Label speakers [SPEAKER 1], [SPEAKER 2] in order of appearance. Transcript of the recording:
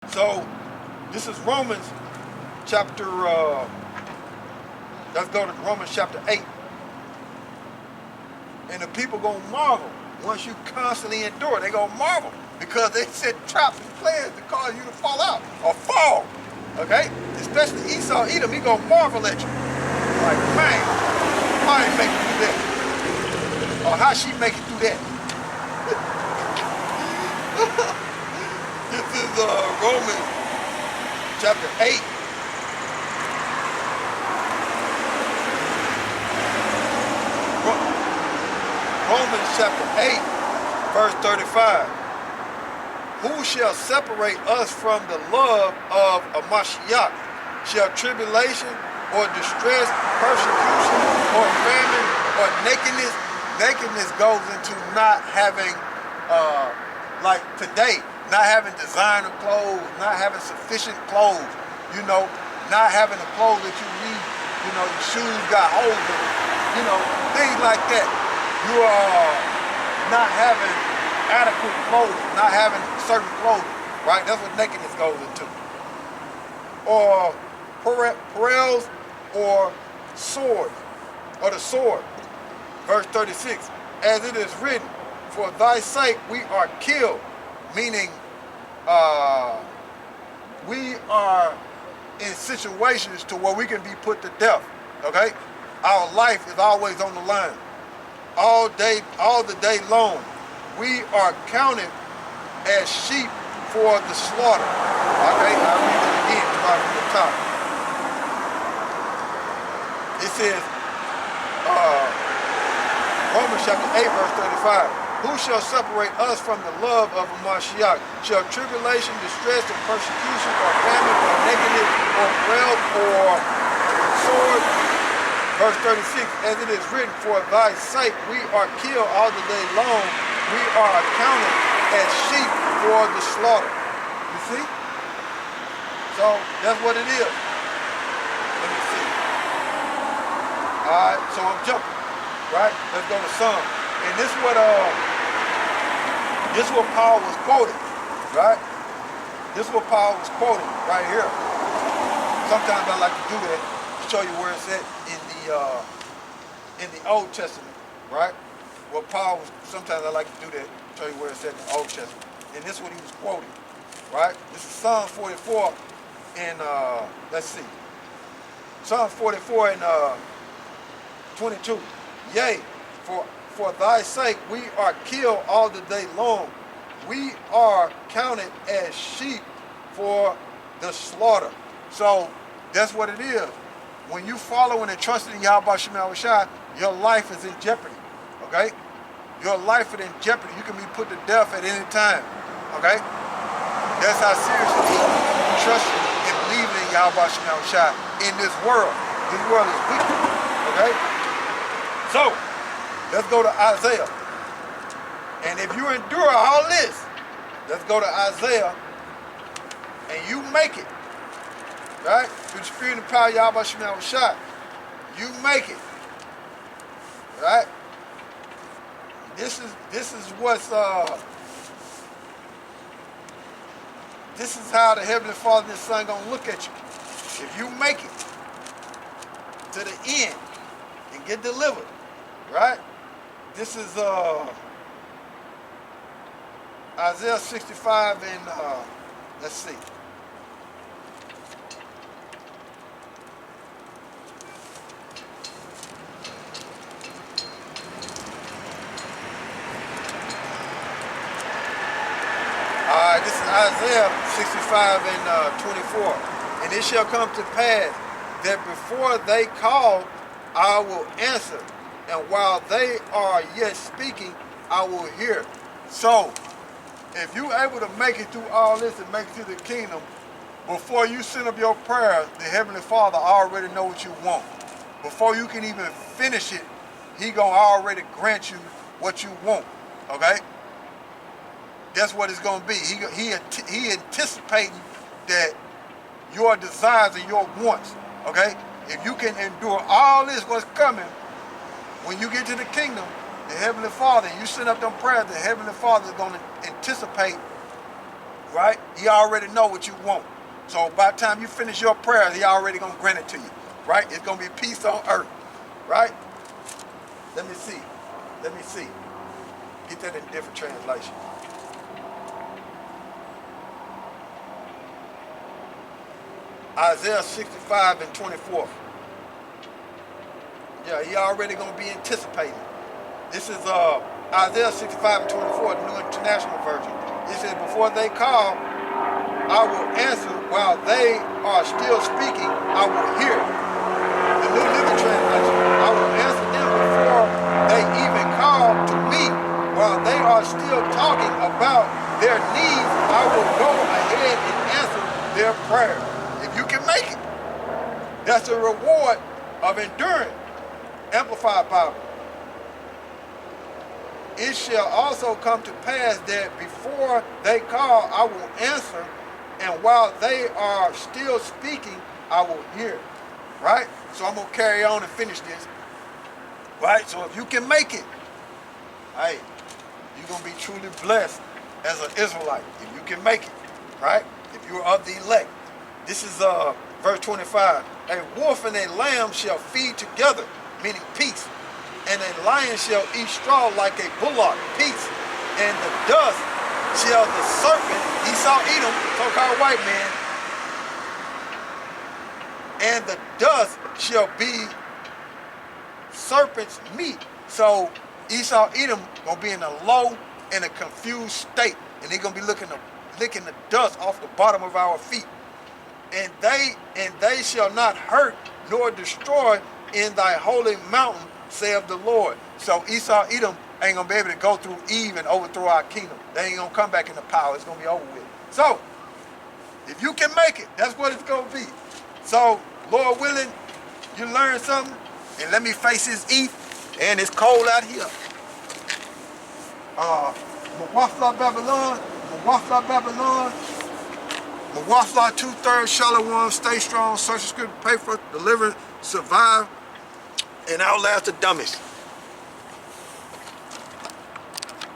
[SPEAKER 1] So this is Romans chapter, let's go to Romans chapter 8. And the people gonna marvel. Once you constantly endure, they gonna marvel because they set traps and plans to cause you to fall out or fall. Okay? Especially Esau, Edom, he gonna marvel at you. Like, man, how he make it through that? Or how she make it through that? This is Romans chapter 8. Romans chapter 8, verse 35. Who shall separate us from the love of a Mashiach? Shall tribulation or distress, persecution or famine or nakedness? Nakedness goes into not having, like today, not having designer clothes, not having sufficient clothes, you know, not having the clothes that you need, you know, your shoes got holes in them, you know, things like that. You are not having adequate clothing, not having certain clothing, right? That's what nakedness goes into. Or pearls or sword, or the sword. Verse 36, as it is written, for thy sake we are killed, meaning we are in situations to where we can be put to death, okay? Our life is always on the line. All the day long, we are counted as sheep for the slaughter. Okay, I'll read it again, right from the top. It says, Romans chapter 8, verse 35. Who shall separate us from the love of a Mashiach? Shall tribulation, distress, or persecution, or famine, or nakedness, or peril, or sword? Verse 36, as it is written, for thy sake we are killed all the day long. We are accounted as sheep for the slaughter. You see? So that's what it is. Let me see. Alright, so I'm jumping. Right? Let's go to Psalm. And this is what Paul was quoting. Right? This is what Paul was quoting right here. Sometimes I like to do that to show you where it's at in the Old Testament, right? Well, Paul was, sometimes I like to do that, show you where it's at in the Old Testament. And this is what he was quoting, right? This is Psalm 44 and, let's see. Psalm 44 and 22. Yea, for thy sake we are killed all the day long. We are counted as sheep for the slaughter. So that's what it is. When you following and trusting in YAHAWASHI, your life is in jeopardy, okay? Your life is in jeopardy. You can be put to death at any time, okay? That's how seriously you trust and believe in YAHAWASHI in this world. This world is weak, okay? So, let's go to Isaiah. And if you endure all this, let's go to Isaiah, and you make it. Right? Through the spirit and power of YAHAWASHI, you make it. Right? This is what's this is how the Heavenly Father and His Son gonna look at you. If you make it to the end and get delivered, right? This is Isaiah 65 and let's see. This is Isaiah 65 and 24. And it shall come to pass that before they call, I will answer. And while they are yet speaking, I will hear. So, if you're able to make it through all this and make it through the kingdom, before you send up your prayer, the Heavenly Father already know what you want. Before you can even finish it, He gonna already grant you what you want, okay? That's what it's gonna be. He anticipating that your desires and your wants, okay? If you can endure all this, what's coming, when you get to the kingdom, the Heavenly Father, you send up them prayers, the Heavenly Father is gonna anticipate right? He already know what you want. So by the time you finish your prayers, he already gonna grant it to you, right? It's gonna be peace on earth, right? Let me see. Let me see. Get that in a different translation. Isaiah 65 and 24. Yeah, he already gonna be anticipating. This is Isaiah 65 and 24, the New International Version. It says, before they call, I will answer. While they are still speaking, I will hear. The New Living Translation. I will answer them before they even call to me. While they are still talking about their needs, I will go ahead and answer their prayer. If you can make it, that's a reward of enduring. Amplified Bible. It shall also come to pass that before they call, I will answer, and while they are still speaking, I will hear. Right? So I'm going to carry on and finish this. Right? So if you can make it, hey, you're going to be truly blessed as an Israelite. If you can make it. Right? If you're of the elect. This is verse 25. A wolf and a lamb shall feed together, meaning peace. And a lion shall eat straw like a bullock, peace. And the dust shall the serpent, Esau Edom, so-called white man, and the dust shall be serpent's meat. So Esau Edom gonna be in a low and a confused state, and they're gonna be licking the dust off the bottom of our feet. And they shall not hurt nor destroy in thy holy mountain, saith the Lord. So Esau Edom ain't gonna be able to go through Eve and overthrow our kingdom. They ain't gonna come back into power. It's gonna be over with. So if you can make it, that's what it's gonna be. So Lord willing, you learn something, and let me face this east, and it's cold out here. Mawafla Babylon, Mawafla Babylon, Mawafla 2/3, Shalom, stay strong, search the scripture, pay for it, deliver, survive, and outlast the dumbest.